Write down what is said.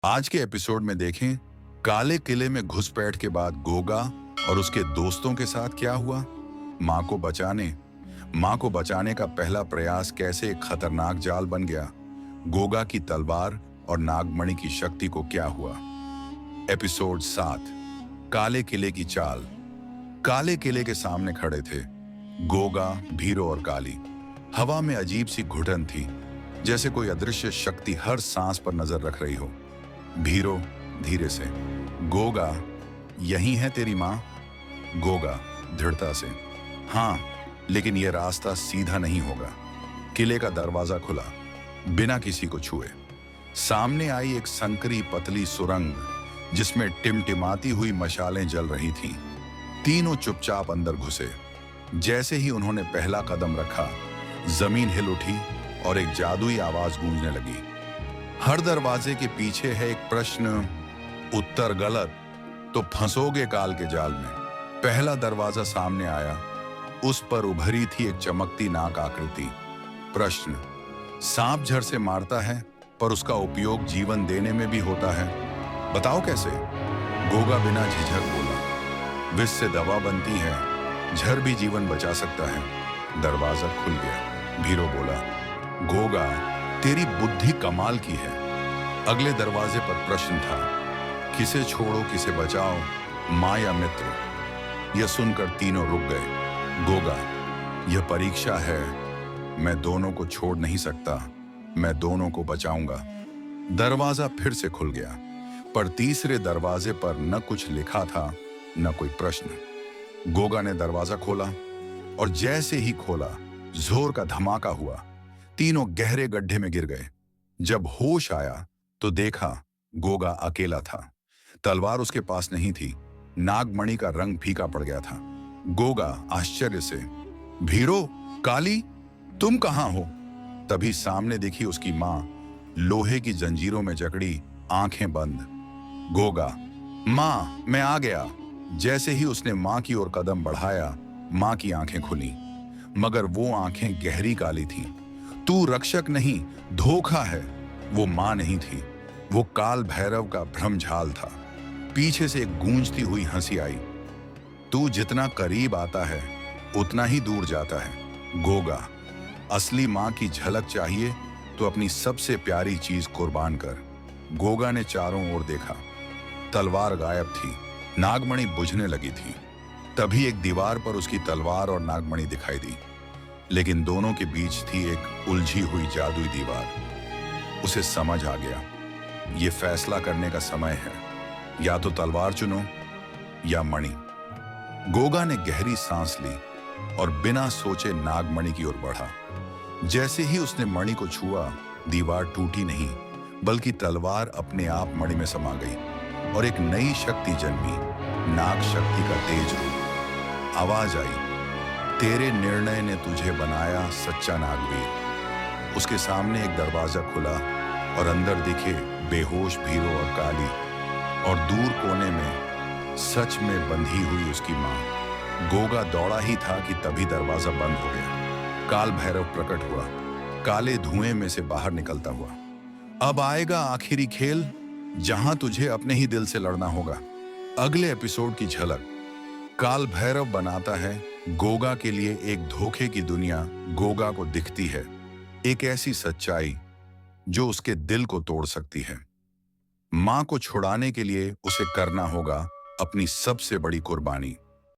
आज के एपिसोड में देखें काले किले में घुसपैठ के बाद गोगा और उसके दोस्तों के साथ क्या हुआ। मां को बचाने मां को बचाने का पहला प्रयास कैसे एक खतरनाक जाल बन गया। गोगा की तलवार और नागमणि की शक्ति को क्या हुआ। एपिसोड 7 काले किले की चाल। काले किले के सामने खड़े थे गोगा, भीरो और काली। हवा में अजीब सी घुटन थी, जैसे कोई अदृश्य शक्ति हर सांस पर नजर रख रही हो। भीरो धीरे से, गोगा यही है तेरी मां। गोगा दृढ़ता से, हाँ, लेकिन यह रास्ता सीधा नहीं होगा। किले का दरवाजा खुला बिना किसी को छुए। सामने आई एक संकरी पतली सुरंग जिसमें टिमटिमाती हुई मशालें जल रही थीं। तीनों चुपचाप अंदर घुसे। जैसे ही उन्होंने पहला कदम रखा, जमीन हिल उठी और एक जादुई आवाज गूंजने लगी। हर दरवाजे के पीछे है एक प्रश्न, उत्तर गलत तो फंसोगे काल के जाल में। पहला दरवाजा सामने आया, उस पर उभरी थी एक चमकती नाक आकृति। प्रश्न, सांप झर से मारता है पर उसका उपयोग जीवन देने में भी होता है, बताओ कैसे। गोगा बिना झिझक बोला, विष से दवा बनती है, झर भी जीवन बचा सकता है। दरवाजा खुल गया। भीरो बोला, गोगा तेरी बुद्धि कमाल की है। अगले दरवाजे पर प्रश्न था, किसे छोड़ो किसे बचाओ, मां या मित्र। यह सुनकर तीनों रुक गए। गोगा, यह परीक्षा है, मैं दोनों को छोड़ नहीं सकता, मैं दोनों को बचाऊंगा। दरवाजा फिर से खुल गया, पर तीसरे दरवाजे पर न कुछ लिखा था न कोई प्रश्न। गोगा ने दरवाजा खोला और जैसे ही खोला, जोर का धमाका हुआ। तीनों गहरे गड्ढे में गिर गए। जब होश आया तो देखा गोगा अकेला था। तलवार उसके पास नहीं थी, नागमणि का रंग फीका पड़ गया था। गोगा आश्चर्य से, भीरो, काली, तुम कहां हो। तभी सामने दिखी उसकी मां, लोहे की जंजीरों में जकड़ी, आंखें बंद। गोगा, मां मैं आ गया। जैसे ही उसने मां की ओर कदम बढ़ाया, मां की आंखें खुली, मगर वो आंखें गहरी काली थीं। तू रक्षक नहीं, धोखा है। वो मां नहीं थी, वो काल भैरव का भ्रमझाल था। पीछे से एक गूंजती हुई हंसी आई। तू जितना करीब आता है उतना ही दूर जाता है गोगा। असली मां की झलक चाहिए तो अपनी सबसे प्यारी चीज कुर्बान कर। गोगा ने चारों ओर देखा। तलवार गायब थी, नागमणि बुझने लगी थी। तभी एक दीवार पर उसकी तलवार और नागमणि दिखाई दी, लेकिन दोनों के बीच थी एक उलझी हुई जादुई दीवार। उसे समझ आ गया, ये फैसला करने का समय है, या तो तलवार चुनो या मणि। गोगा ने गहरी सांस ली और बिना सोचे नागमणि की ओर बढ़ा। जैसे ही उसने मणि को छुआ, दीवार टूटी नहीं, बल्कि तलवार अपने आप मणि में समा गई और एक नई शक्ति जन्मी, नाग शक्ति का तेज रूप। आवाज आई, तेरे निर्णय ने तुझे बनाया सच्चा नागवीर। उसके सामने एक दरवाजा खुला और अंदर दिखे बेहोश भीरो और काली, और दूर कोने में सच में बंधी हुई उसकी मां। गोगा दौड़ा ही था कि तभी दरवाजा बंद हो गया। काल भैरव प्रकट हुआ, काले धुएं में से बाहर निकलता हुआ। अब आएगा आखिरी खेल, जहां तुझे अपने ही दिल से लड़ना होगा। अगले एपिसोड की झलक। काल भैरव बनाता है गोगा के लिए एक धोखे की दुनिया गोगा को दिखती है, एक ऐसी सच्चाई जो उसके दिल को तोड़ सकती है। मां को छुड़ाने के लिए उसे करना होगा अपनी सबसे बड़ी कुर्बानी।